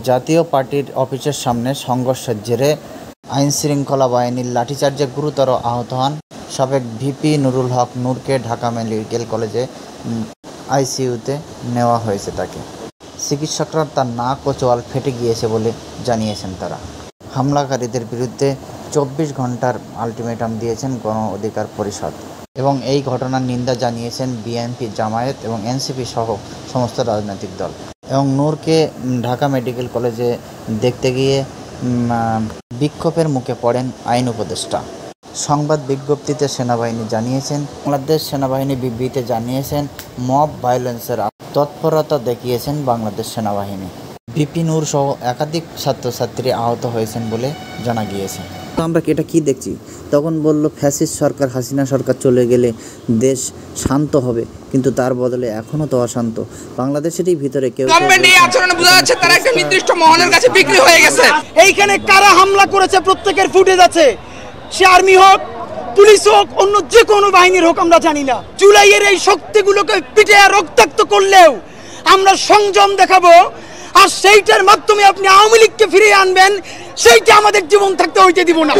জাতীয় পার্টির অফিসের সামনে সংঘর্ষের জেরে আইনশৃঙ্খলা বাহিনীর লাঠিচার্জে গুরুতর আহত হন সাবেক ভিপি নুরুল হক নূরকে ঢাকা মেডিকেল কলেজে আইসিইউতে নেওয়া হয়েছে। তাকে চিকিৎসকরা তার নাক ও চোয়াল ফেটে গিয়েছে বলে জানিয়েছেন তারা। হামলাকারীদের বিরুদ্ধে 24 ঘন্টার আলটিমেটাম দিয়েছেন গণ অধিকার পরিষদ এবং এই ঘটনার নিন্দা জানিয়েছেন বিএনপি, জামায়াত এবং এনসিপি সহ সমস্ত রাজনৈতিক দল। এবং নূরকে ঢাকা মেডিকেল কলেজে দেখতে গিয়ে বিক্ষোভের মুখে পড়েন আইন উপদেষ্টা। সংবাদ বিজ্ঞপ্তিতে সেনাবাহিনী জানিয়েছেন, বাংলাদেশ সেনাবাহিনী বিবৃতিতে জানিয়েছেন মব ভায়োলেন্সের তৎপরতা দেখিয়েছেন বাংলাদেশ সেনাবাহিনী। ভিপি নূর সহ একাধিক ছাত্রছাত্রী আহত হয়েছেন বলে জানা গিয়েছে। তো আমরা এটা কি দেখছি, তখন বলল ফ্যাসিস্ট সরকার, হাসিনা সরকার চলে গেলে দেশ শান্ত হবে, কিন্তু তার বদলে এখনো তো অশান্ত। বাংলাদেশেরই ভিতরে কেউ আচরণে বোঝা যাচ্ছে তারা একটা নির্দিষ্ট মহলের কাছে বিক্রি হয়ে গেছে। এইখানে কারা হামলা করেছে প্রত্যেকের ফুটেজ আছে, সে আর্মি হোক, পুলিশ হোক, অন্য যে কোনো বাহিনীর হোক, আমরা জানি না। জুলাইয়ের এই শক্তিগুলোকে পিটে রক্তাক্ত করলেও আমরা সংযম দেখাবো, আর সেইটার মাধ্যমে আপনি আওয়ামী লীগকে ফিরিয়ে আনবেন, সেইটা আমাদের জীবন থাকতে হইতে দিব না।